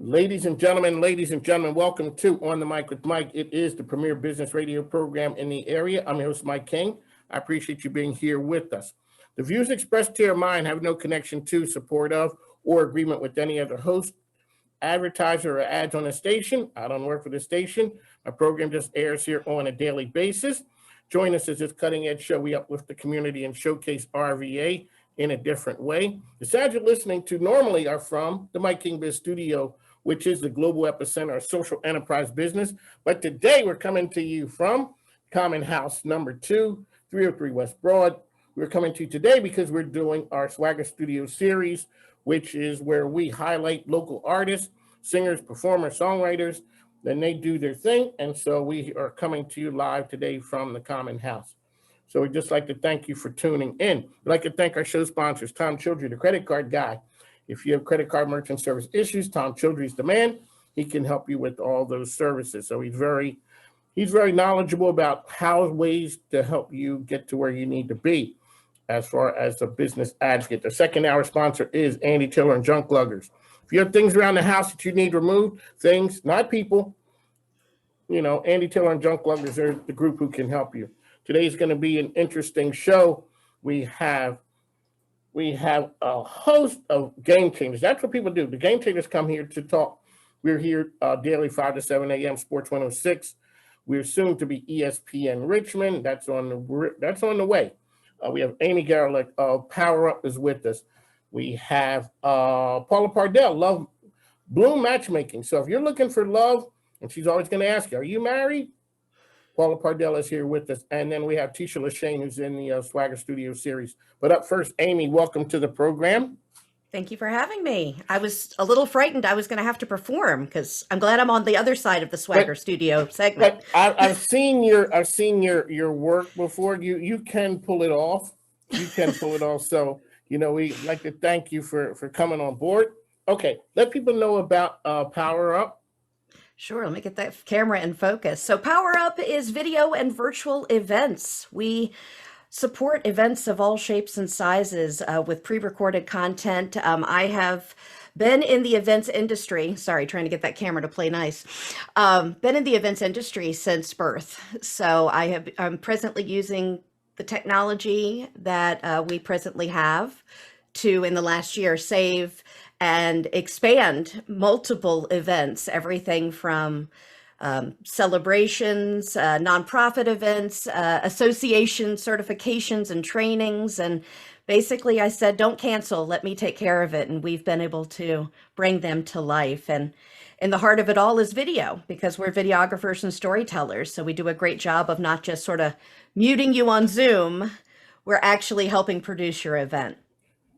Ladies and gentlemen, welcome to On the Mic with Mike. It is the premier business radio program in the area. I'm your host, Mike King. I appreciate you being here with us. The views expressed here are mine, have no connection to, support of, or agreement with any other host, advertiser, or ads on the station. I don't work for the station. My program just airs here on a daily basis. Join us as this cutting edge show. We uplift the community and showcase RVA in a different way. The sounds you're listening to normally are from the Mike King Biz Studio, which is the global epicenter of social enterprise business. But today we're coming to you from Common House number 2, 303 West Broad. We're coming to you today because we're doing our Swagger Studio series, which is where we highlight local artists, singers, performers, songwriters. Then they do their thing. And so we are coming to you live today from the Common House. So we'd just like to thank you for tuning in. We'd like to thank our show sponsors, Tom Childry, the credit card guy. If you have credit card merchant service issues, Tom Childry's the man. He can help you with all those services. So he's very knowledgeable about ways to help you get to where you need to be as far as a business advocate. The second hour sponsor is Andy Tiller and Junk Luggers. If you have things around the house that you need removed, things, not people, Andy Tiller and Junk Luggers are the group who can help you. Today's going to be an interesting show. We have a host of game changers. That's what people do. The game changers come here to talk. We're here daily 5 to 7 a.m. Sports 106. We're soon to be ESPN Richmond. That's on the way. We have Amy Garelick of Powerup is with us. We have Paula Pardell, Love Bloom Matchmaking. So if you're looking for love, and she's always going to ask you, are you married? Paula Pardell is here with us. And then we have Tisha Lashane, who's in the Swagger Studio series. But up first, Amy, welcome to the program. Thank you for having me. I was a little frightened I was going to have to perform because I'm glad I'm on the other side of the Swagger Studio segment. I've seen your work before. You can pull it off. You can pull it off. So, we'd like to thank you for coming on board. Okay, let people know about Powerup. Sure, let me get that camera in focus. So Powerup is video and virtual events. We support events of all shapes and sizes with pre-recorded content. I have been in the events industry, sorry, trying to get that camera to play nice, been in the events industry since birth. So I'm presently using the technology that we presently have to, in the last year, save and expand multiple events, everything from celebrations, nonprofit events, association certifications and trainings. And basically I said, don't cancel, let me take care of it. And we've been able to bring them to life. And in the heart of it all is video, because we're videographers and storytellers. So we do a great job of not just sort of muting you on Zoom, we're actually helping produce your event.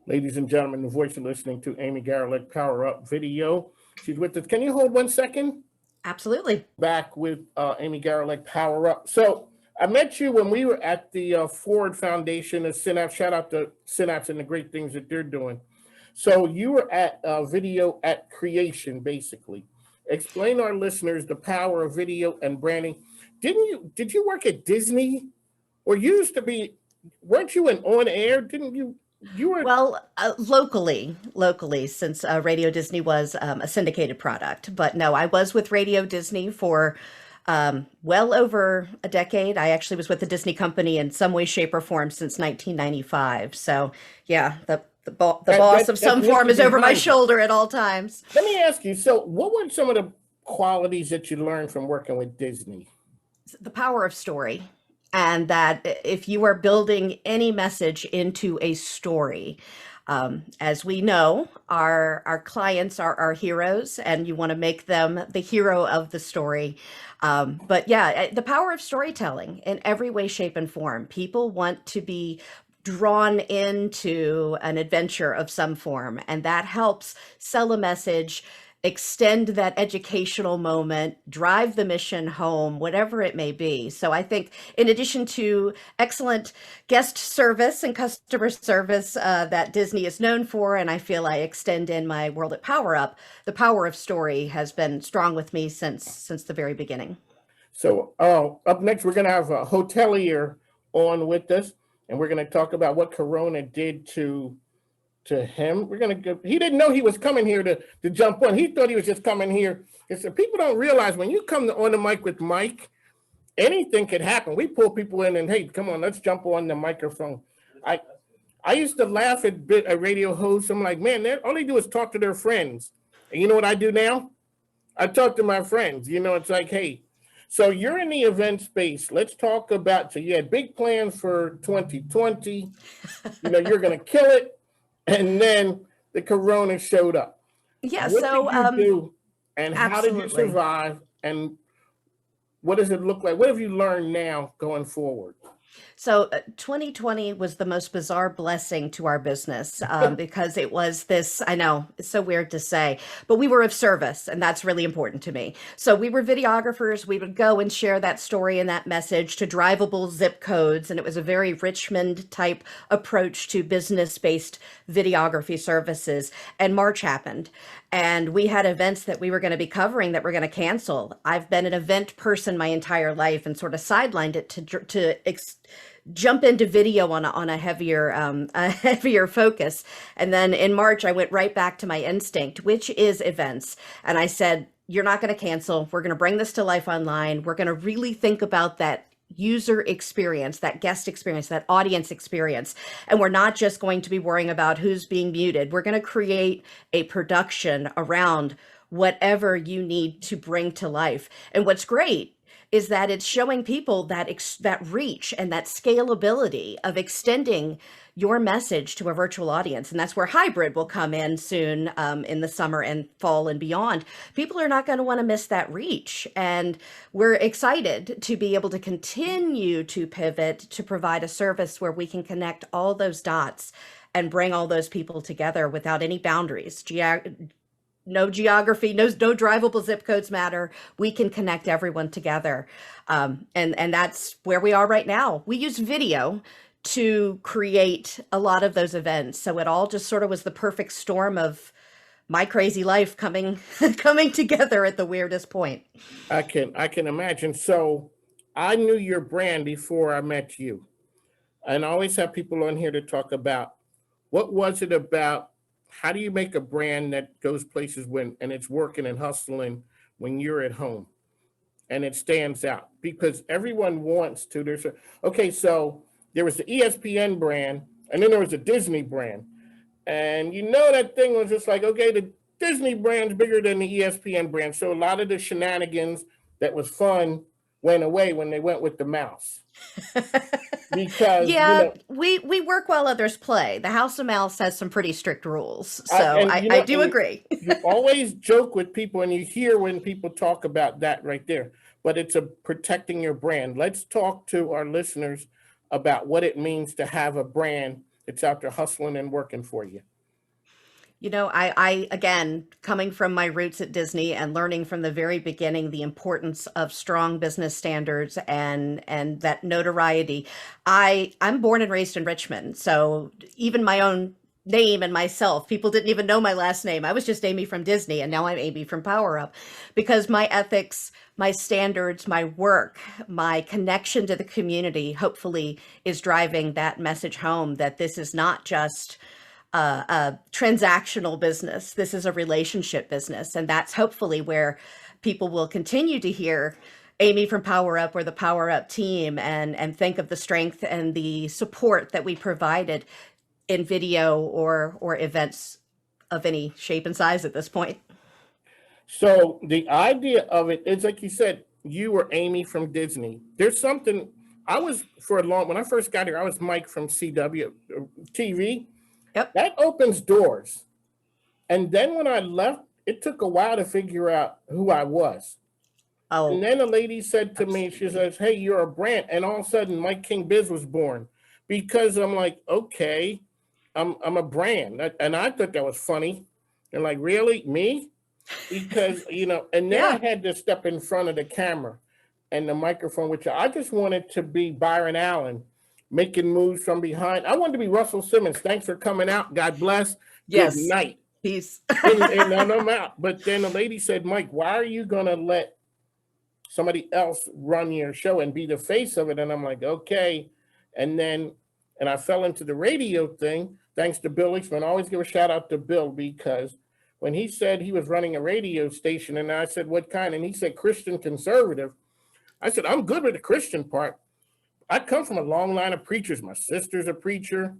Ladies and gentlemen, the voice you're listening to, Amy Garelick, Powerup Video. She's with us. Can you hold 1 second? Absolutely. Back with Amy Garelick, Powerup. So I met you when we were at the Ford Foundation of Synapse. Shout out to Synapse and the great things that they're doing. So you were at Video at Creation, basically. Explain to our listeners the power of video and branding. Did you work at Disney? Or used to be, weren't you on air? Didn't you? You were locally, since Radio Disney was a syndicated product. But no, I was with Radio Disney for well over a decade. I actually was with the Disney company in some way, shape, or form since 1995. So yeah, the boss of some form is over my shoulder at all times. Let me ask you, so what were some of the qualities that you learned from working with Disney? The power of story. And that if you are building any message into a story, as we know, our clients are our heroes, and you want to make them the hero of the story. But yeah, the power of storytelling in every way, shape, and form. People want to be drawn into an adventure of some form, and that helps sell a message, extend that educational moment, drive the mission home, whatever it may be. So I think in addition to excellent guest service and customer service that Disney is known for, and I feel I extend in my world at Powerup, the power of story has been strong with me since the very beginning. So up next, we're going to have a hotelier on with us, and we're going to talk about what Corona did to to him. We're going to go. He didn't know he was coming here to jump on. He thought he was just coming here. And so people don't realize when you come on the mic with Mike, anything could happen. We pull people in and, hey, come on, let's jump on the microphone. I used to laugh at a radio host. I'm like, man, all they do is talk to their friends. And you know what I do now? I talk to my friends. You know, it's like, hey, so you're in the event space. Let's talk about, so you had big plans for 2020. You know, you're going to kill it. And then the corona showed up. Yeah, What so did you do? And how did you absolutely. survive? And what does it look like? What have you learned now going forward? So 2020 was the most bizarre blessing to our business because it was this, I know, it's so weird to say, but we were of service, and that's really important to me. So we were videographers. We would go and share that story and that message to drivable zip codes, and it was a very Richmond type approach to business-based videography services. And March happened, and we had events that we were going to be covering that we're going to cancel. I've been an event person my entire life and sort of sidelined it to jump into video on a heavier focus. And then in March, I went right back to my instinct, which is events. And I said, you're not going to cancel. We're going to bring this to life online. We're going to really think about that user experience, that guest experience, that audience experience. And we're not just going to be worrying about who's being muted. We're going to create a production around whatever you need to bring to life. And what's great is that it's showing people that that reach and that scalability of extending your message to a virtual audience. And that's where hybrid will come in soon in the summer and fall and beyond. People are not going to want to miss that reach. And we're excited to be able to continue to pivot to provide a service where we can connect all those dots and bring all those people together without any boundaries. No geography, no drivable zip codes matter. We can connect everyone together. And that's where we are right now. We use video to create a lot of those events. So it all just sort of was the perfect storm of my crazy life coming together at the weirdest point. I can imagine. So I knew your brand before I met you. And I always have people on here to talk about what was it about. How do you make a brand that goes places and it's working and hustling when you're at home and it stands out? Because everyone wants to. So there was the ESPN brand and then there was the Disney brand. And that thing was just like, okay, the Disney brand's bigger than the ESPN brand. So a lot of the shenanigans that was fun went away when they went with the mouse. Because yeah, we work while others play. The House of Mouse has some pretty strict rules, so I do agree. You always joke with people, and you hear when people talk about that right there. But it's protecting your brand. Let's talk to our listeners about what it means to have a brand that's out there hustling and working for you. I again, coming from my roots at Disney and learning from the very beginning the importance of strong business standards and that notoriety. I'm born and raised in Richmond, so even my own name and myself, people didn't even know my last name. I was just Amy from Disney, and now I'm Amy from Powerup, because my ethics, my standards, my work, my connection to the community, hopefully, is driving that message home that this is not just a transactional business. This is a relationship business. And that's hopefully where people will continue to hear Amy from Powerup or the Powerup team and think of the strength and the support that we provided in video or events of any shape and size at this point. So the idea of it is, like you said, you were Amy from Disney. There's something, when I first got here, I was Mike from CW TV. Yep. That opens doors. And then when I left, it took a while to figure out who I was. Oh. And then a lady said to me, she says, hey, you're a brand. And all of a sudden, Mike King Biz was born. Because I'm like, okay, I'm a brand. And I thought that was funny. And like, really? Me? Because, and then I had to step in front of the camera and the microphone, which I just wanted to be Byron Allen, making moves from behind. I wanted to be Russell Simmons. Thanks for coming out. God bless. Yes. Good night. Peace. and I'm out. But then the lady said, Mike, why are you going to let somebody else run your show and be the face of it? And I'm like, okay. And I fell into the radio thing. thanks to Bill Eastman. I always give a shout out to Bill because when he said he was running a radio station, and I said, what kind? And he said, Christian conservative. I said, I'm good with the Christian part. I come from a long line of preachers. My sister's a preacher.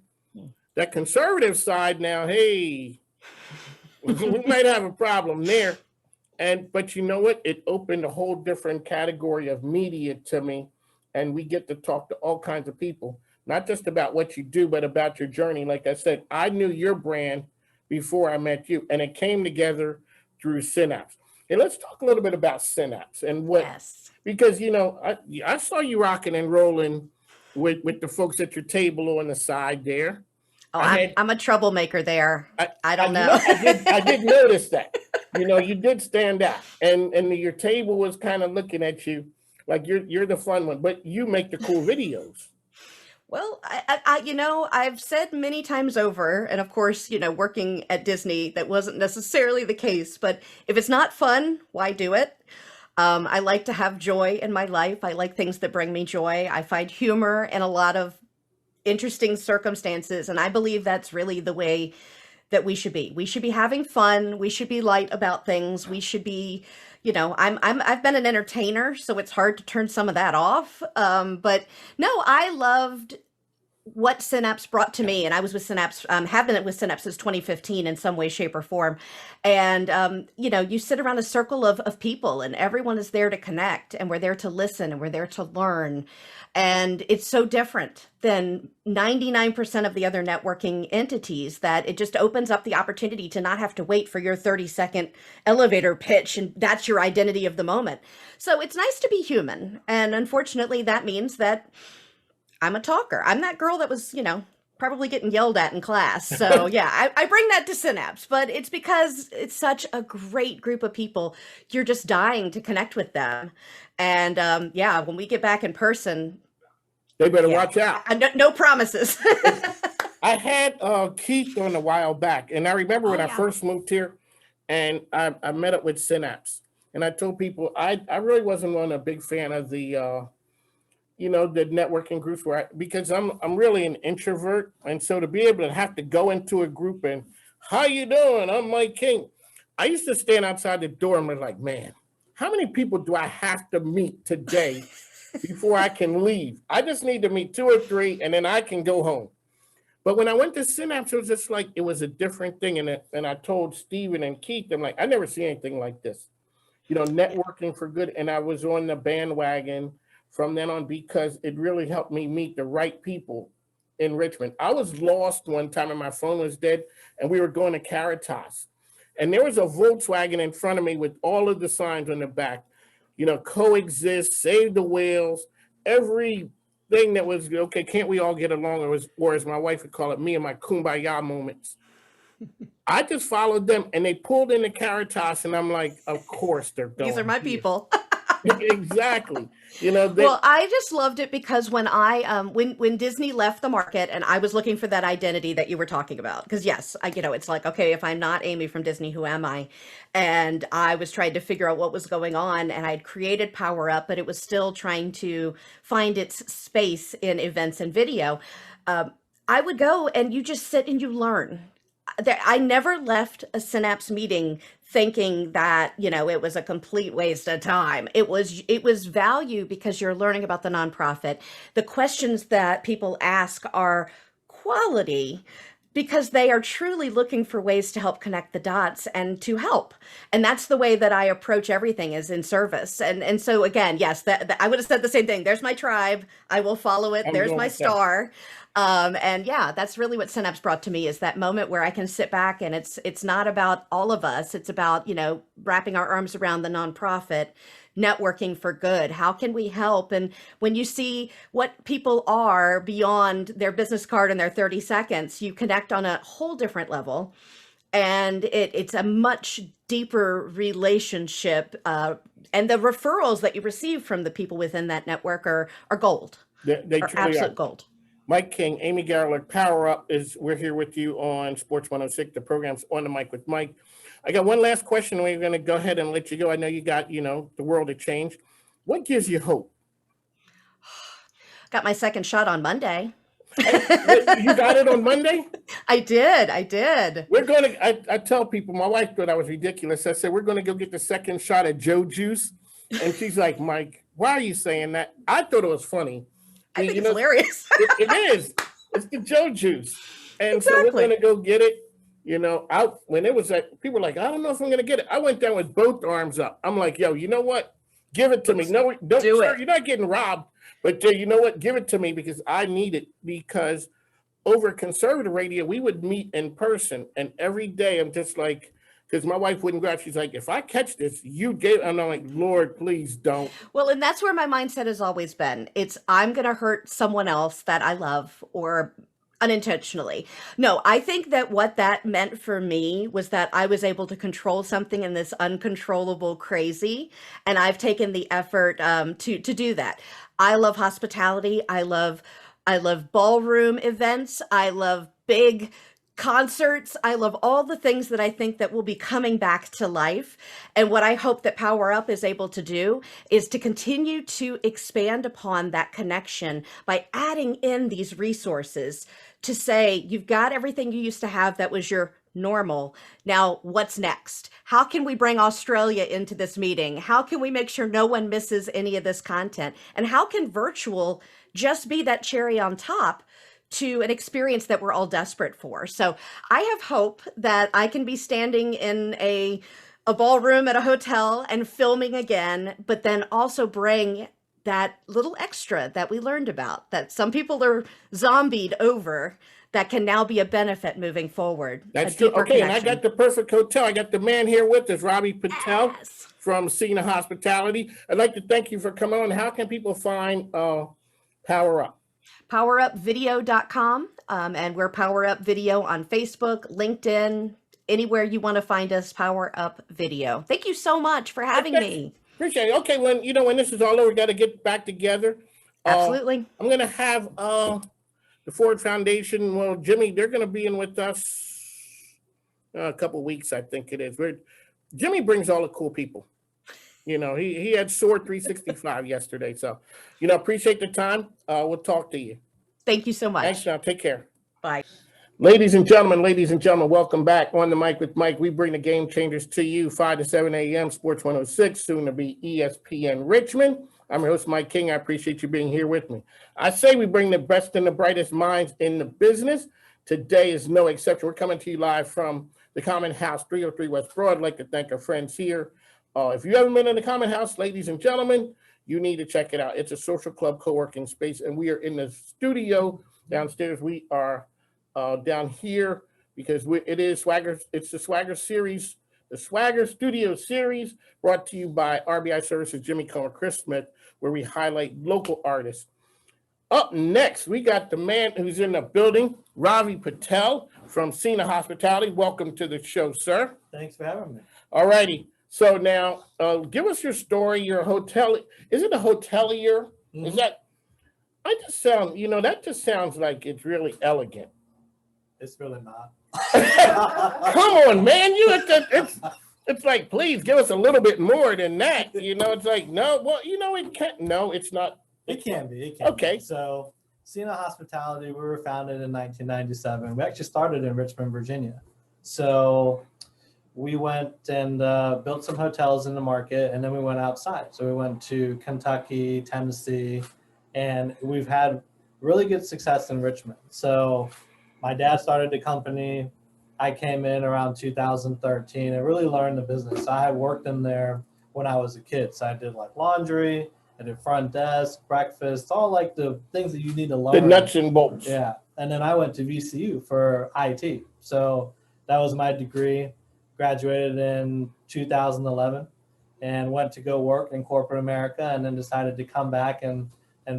That conservative side now, hey, we might have a problem there. But you know what? It opened a whole different category of media to me. And we get to talk to all kinds of people, not just about what you do, but about your journey. Like I said, I knew your brand before I met you, and it came together through Synapse. And let's talk a little bit about Synapse and what, Yes. because, you know, I saw you rocking and rolling with the folks at your table on the side there. Oh, I'm a troublemaker there. I don't know. I did notice that. You know, you did stand out, and your table was kind of looking at you like you're the fun one, but you make the cool videos. Well, you know, I've said many times over, and of course, you know, working at Disney, that wasn't necessarily the case, but if it's not fun, why do it? I like to have joy in my life. I like things that bring me joy. I find humor in a lot of interesting circumstances, and I believe that's really the way that we should be. We should be having fun. We should be light about things. We should be, you know, I've been an entertainer, so it's hard to turn some of that off. But no, I loved what Synapse brought to me, and I was with Synapse, have been with Synapse since 2015 in some way, shape, or form. And you know, you sit around a circle of people, and everyone is there to connect, and we're there to listen, and we're there to learn. And it's so different than 99% of the other networking entities that it just opens up the opportunity to not have to wait for your 30-second elevator pitch, and that's your identity of the moment. So it's nice to be human, and unfortunately, that means that I'm a talker. I'm that girl that was, you know, probably getting yelled at in class. So yeah, I bring that to Synapse, but it's because it's such a great group of people. You're just dying to connect with them. And yeah, when we get back in person, they better watch out. No promises. I had Keith on a while back, and I remember when I first moved here, and I met up with Synapse, and I told people I really wasn't a big fan of the you know, the networking groups because I'm really an introvert. And so to be able to have to go into a group and, how you doing? I'm Mike King. I used to stand outside the door and was like, man, how many people do I have to meet today before I can leave? I just need to meet 2 or 3 and then I can go home. But when I went to Synapse, it was just like, it was a different thing. And I told Steven and Keith, I'm like, I never see anything like this, you know, networking for good. And I was on the bandwagon from then on, because it really helped me meet the right people in Richmond. I was lost one time and my phone was dead, and we were going to Caritas. And there was a Volkswagen in front of me with all of the signs on the back, you know, coexist, save the whales, everything that was, okay, can't we all get along? Or as my wife would call it, me and my kumbaya moments. I just followed them, and they pulled into Caritas, and I'm like, of course they're going. These are my people. Exactly. You know, well, I just loved it because when when Disney left the market and I was looking for that identity that you were talking about, because yes, you know, it's like, okay, if I'm not Amy from Disney, who am I? And I was trying to figure out what was going on, and I'd created Powerup, but it was still trying to find its space in events and video. I would go and you just sit and you learn. I never left a Synapse meeting thinking that, you know, it was a complete waste of time. It was value because you're learning about the nonprofit. The questions that people ask are quality because they are truly looking for ways to help connect the dots and to help. And that's the way that I approach everything, is in service. And so again, yes, that I would have said the same thing. There's my tribe. I will follow it. There's my star. And yeah, that's really what Synapse brought to me, is that moment where I can sit back and it's not about all of us. It's about, you know, wrapping our arms around the nonprofit, networking for good. How can we help? And when you see what people are beyond their business card and their 30 seconds, you connect on a whole different level. And it's a much deeper relationship. And the referrals that you receive from the people within that network are gold. They are truly absolute are. Gold. Mike King, Amy Garelick, Powerup we're here with you on Sports 106. The program's On the Mic with Mike. I got one last question. We're going to go ahead and let you go. I know you got, you know, the world to change. What gives you hope? Got my second shot on Monday. You got it on Monday? I did. We're going to, I tell people, my wife thought I was ridiculous. I said, we're going to go get the second shot of Joe Juice. And she's like, Mike, why are you saying that? I thought it was funny. I think it's hilarious. It is. It's the Joe Juice. And Exactly. so we're going to go get it. You know, when it was like, people were like, I don't know if I'm going to get it. I went down with both arms up. I'm like, yo, you know what? Give it to me. No, don't, do sir, it. you're not getting robbed. But you know what? Give it to me because I need it. Because over conservative radio, we would meet in person. And every day I'm just like, because my wife wouldn't grab. She's like, if I catch this, you gave. And I'm like, Lord, please don't. Well, and that's where my mindset has always been. It's I'm going to hurt someone else that I love or unintentionally. No, I think that what that meant for me was that I was able to control something in this uncontrollable crazy. And I've taken the effort to do that. I love hospitality. I love ballroom events. I love big concerts. I love all the things that I think that will be coming back to life. And what I hope that Powerup is able to do is to continue to expand upon that connection by adding in these resources to say, you've got everything you used to have that was your normal. Now, what's next? How can we bring Australia into this meeting? How can we make sure no one misses any of this content? And how can virtual just be that cherry on top to an experience that we're all desperate for? So I have hope that I can be standing in a ballroom at a hotel and filming again, but then also bring that little extra that we learned about, that some people are zombied over, that can now be a benefit moving forward. That's true. Okay, connection. And I got the perfect hotel. I got the man here with us, Ravi Patel, yes, from SINA Hospitality. I'd like to thank you for coming on. How can people find Powerup? Powerupvideo.com, and we're Powerup Video on Facebook, LinkedIn, anywhere you want to find us, Powerup Video. Thank you so much for having me. Appreciate it. Okay, when this is all over, we got to get back together. Absolutely. I'm going to have the Ford Foundation. Well, Jimmy, they're going to be in with us a couple weeks, I think it is. Jimmy brings all the cool people. You know, he had SOAR 365 yesterday. So, appreciate the time. We'll talk to you. Thank you so much. Thanks now. Take care. Bye. Ladies and gentlemen, welcome back on the mic with Mike. We bring the game changers to you 5 to 7 a.m. Sports 106, soon to be ESPN Richmond. I'm your host, Mike King. I appreciate you being here with me. I say we bring the best and the brightest minds in the business. Today is no exception. We're coming to you live from the Common House, 303 West Broad. I'd like to thank our friends here. If you haven't been in the Common House, ladies and gentlemen, you need to check it out. It's a social club co-working space, and we are in the studio downstairs. We are down here because it is Swagger. It's the Swagger series, the Swagger Studio series, brought to you by RBI Services, Jimmy Comer, Chris Smith, where we highlight local artists. Up next, we got the man who's in the building, Ravi Patel from SINA Hospitality. Welcome to the show, sir. Thanks for having me. All righty. So now, give us your story. Your hotel. Is it a hotelier? Mm-hmm. Is that? That just sounds like it's really elegant. It's really not. Come on, man. It's like, please give us a little bit more than that. It's like, no, well, it can't. No, it's not. It can be. It can okay. Be. So, SINA Hospitality, we were founded in 1997. We actually started in Richmond, Virginia. So, we went and built some hotels in the market, and then we went outside. So, we went to Kentucky, Tennessee, and we've had really good success in Richmond. So, my dad started the company. I came in around 2013 and really learned the business. I had worked in there when I was a kid. So I did like laundry, I did front desk, breakfast, all like the things that you need to learn. The nuts and bolts. Yeah. And then I went to VCU for IT. So that was my degree. Graduated in 2011 and went to go work in corporate America, and then decided to come back and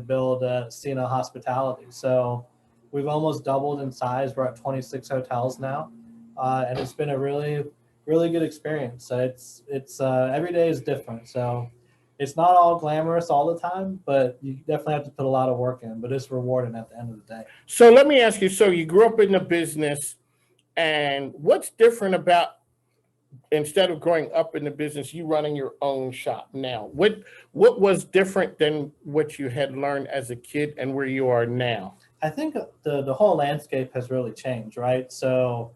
build SINA Hospitality. So we've almost doubled in size. We're at 26 hotels now, and it's been a really, really good experience. So it's every day is different. So it's not all glamorous all the time, but you definitely have to put a lot of work in. But it's rewarding at the end of the day. So let me ask you. So you grew up in the business, and what's different about instead of growing up in the business, you running your own shop now? What was different than what you had learned as a kid and where you are now? I think the whole landscape has really changed, right? So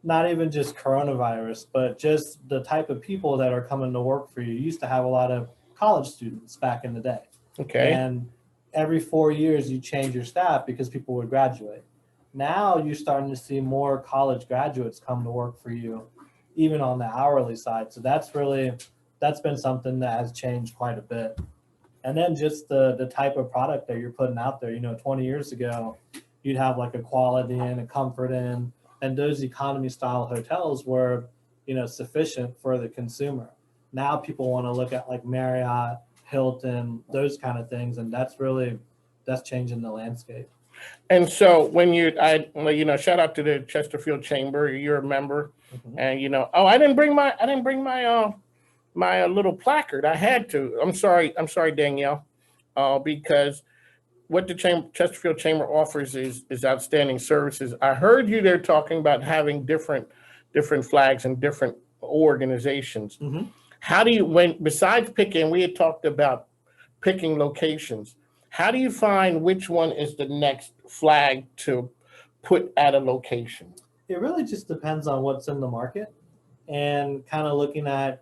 not even just coronavirus, but just the type of people that are coming to work for you. You used to have a lot of college students back in the day. Okay. And every 4 years you change your staff because people would graduate. Now you're starting to see more college graduates come to work for you, even on the hourly side. So that's been something that has changed quite a bit. And then just the type of product that you're putting out there. 20 years ago, you'd have like a Quality Inn, a Comfort Inn, and those economy style hotels were, sufficient for the consumer. Now people want to look at like Marriott, Hilton, those kind of things, and that's changing the landscape. And so when shout out to the Chesterfield Chamber, you're a member, and I didn't bring my little placard. I had to. I'm sorry, Danielle, because what the Chesterfield Chamber offers is outstanding services. I heard you there talking about having different flags and different organizations. How do you, besides picking, we had talked about picking locations. How do you find which one is the next flag to put at a location? It really just depends on what's in the market and kind of looking at,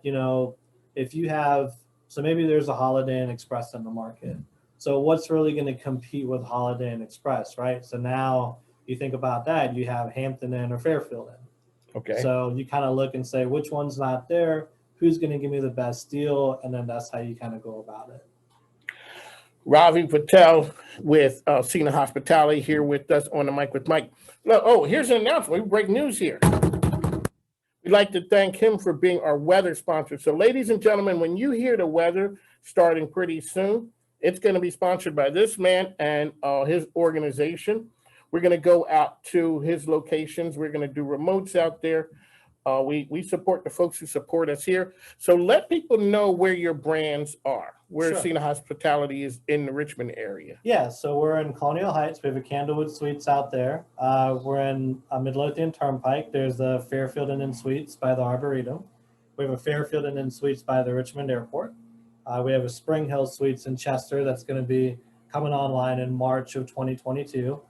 if you have, so maybe there's a Holiday Inn Express in the market. So what's really going to compete with Holiday Inn Express, right? So now you think about that, you have Hampton Inn or Fairfield Inn. Okay. So you kind of look and say, which one's not there? Who's going to give me the best deal? And then that's how you kind of go about it. Ravi Patel with SINA Hospitality here with us on the mic with Mike. Oh, here's an announcement. We break news here. We'd like to thank him for being our weather sponsor. So ladies and gentlemen, when you hear the weather starting pretty soon, it's going to be sponsored by this man and his organization. We're going to go out to his locations. We're going to do remotes out there. We support the folks who support us here. So let people know where your brands are, where Sure. SINA Hospitality is in the Richmond area. Yeah, so we're in Colonial Heights. We have a Candlewood Suites out there. We're in Midlothian Turnpike. There's the Fairfield Inn and Suites by the Arboretum. We have a Fairfield Inn and Suites by the Richmond Airport. We have a Spring Hill Suites in Chester that's going to be coming online in March of 2022.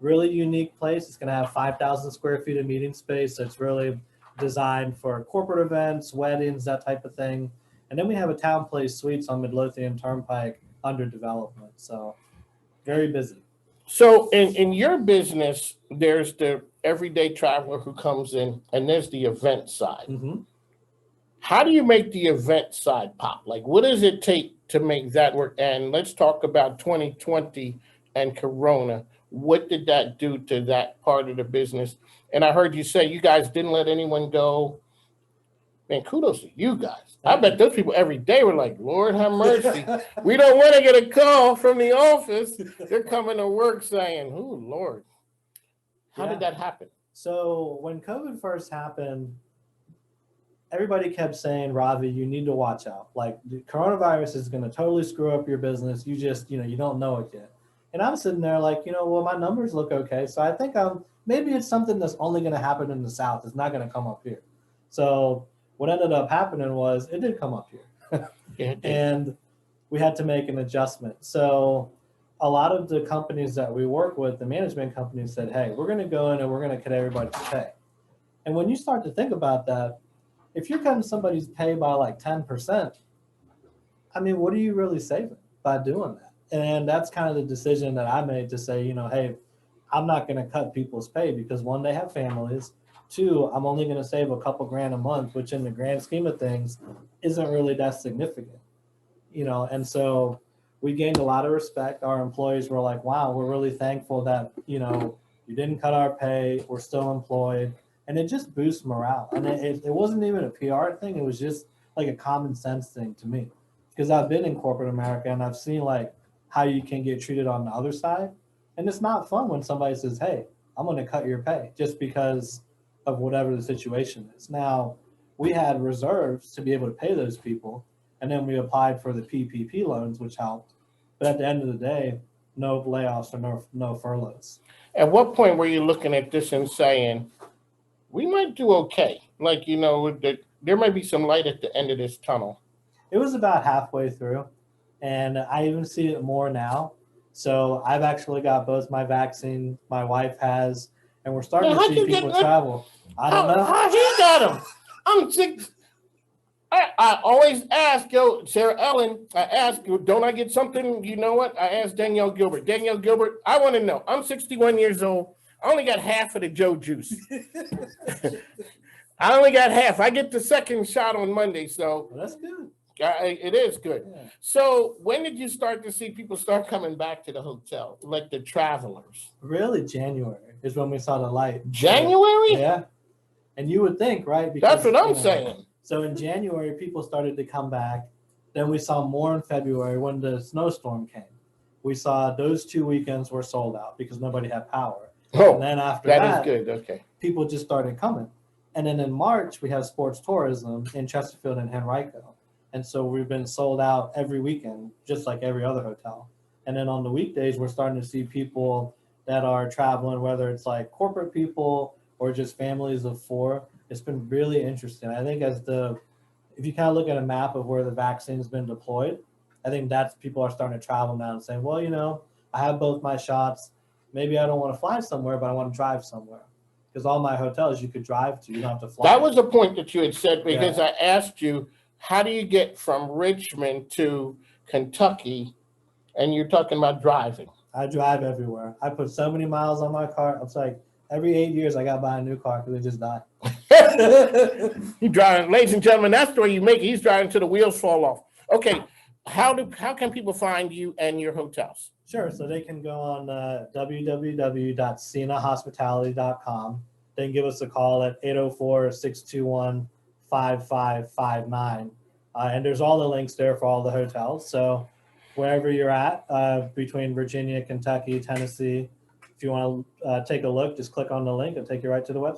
Really unique place. It's going to have 5,000 square feet of meeting space. So it's really designed for corporate events, weddings, that type of thing. And then we have a Town Place Suites on Midlothian Turnpike under development. So very busy. So in your business, there's the everyday traveler who comes in, and there's the event side. Mm-hmm. How do you make the event side pop? Like, what does it take to make that work? And let's talk about 2020 and Corona. What did that do to that part of the business? And I heard you say you guys didn't let anyone go. Man, kudos to you guys. I bet those people every day were like, Lord have mercy. We don't want to get a call from the office. They're coming to work saying, oh, Lord. How did that happen? So when COVID first happened, everybody kept saying, Ravi, you need to watch out. Like, the coronavirus is going to totally screw up your business. You just, you don't know it yet. And I'm sitting there like, well, my numbers look okay. So I think maybe it's something that's only going to happen in the South. It's not going to come up here. So what ended up happening was it did come up here. And we had to make an adjustment. So a lot of the companies that we work with, the management companies said, hey, we're going to go in and we're going to cut everybody's pay. And when you start to think about that, if you're cutting somebody's pay by like 10%, I mean, what are you really saving by doing that? And that's kind of the decision that I made to say, hey, I'm not going to cut people's pay because one, they have families. Two, I'm only going to save a couple grand a month, which in the grand scheme of things isn't really that significant, and so we gained a lot of respect. Our employees were like, wow, we're really thankful that, you didn't cut our pay. We're still employed. And it just boosts morale. And it wasn't even a PR thing. It was just like a common sense thing to me, because I've been in corporate America and I've seen like how you can get treated on the other side. And it's not fun when somebody says, hey, I'm going to cut your pay just because of whatever the situation is. Now, we had reserves to be able to pay those people. And then we applied for the PPP loans, which helped. But at the end of the day, no layoffs or no furloughs. At what point were you looking at this and saying, we might do okay? Like, there might be some light at the end of this tunnel. It was about halfway through. And I even see it more now. So I've actually got both my vaccine. My wife has, and we're starting Yeah, to how'd see you get people that? travel. I don't know. How he got them? I'm sick. I always ask, Sarah Ellen, I ask, don't I get something? You know what? I asked Danielle Gilbert. Danielle Gilbert, I want to know. I'm 61 years old. I only got half of the Joe juice. I only got half. I get the second shot on Monday, so Well, that's good. it is good. Yeah. So when did you start to see people start coming back to the hotel, like the travelers? Really, January is when we saw the light. January? Yeah. And you would think, right? That's what I'm you know, saying. So in January, people started to come back. Then we saw more in February when the snowstorm came. We saw those 2 weekends were sold out because nobody had power. Oh, And then after that is good. Okay. people just started coming. And then in March, we have sports tourism in Chesterfield and Henrico. And so we've been sold out every weekend, just like every other hotel. And then on the weekdays, we're starting to see people that are traveling, whether it's like corporate people or just families of 4. It's been really interesting. I think if you kind of look at a map of where the vaccine's been deployed, I think that's people are starting to travel now and saying, well, you know, I have both my shots. Maybe I don't want to fly somewhere, but I want to drive somewhere. Because all my hotels you could drive to, you don't have to fly. That was the point that you had said, because I asked you, how do you get from Richmond to Kentucky? And you're talking about driving. I drive everywhere. I put so many miles on my car. It's like every 8 years I got to buy a new car because it just died. He's driving, ladies and gentlemen, that's the way you make it. He's driving till the wheels fall off. Okay, how can people find you and your hotels? Sure. So they can go on www.sinahospitality.com. They can give us a call at 804-621-5559. And there's all the links there for all the hotels. So wherever you're at, between Virginia, Kentucky, Tennessee, if you want to take a look, just click on the link. It'll take you right to the website.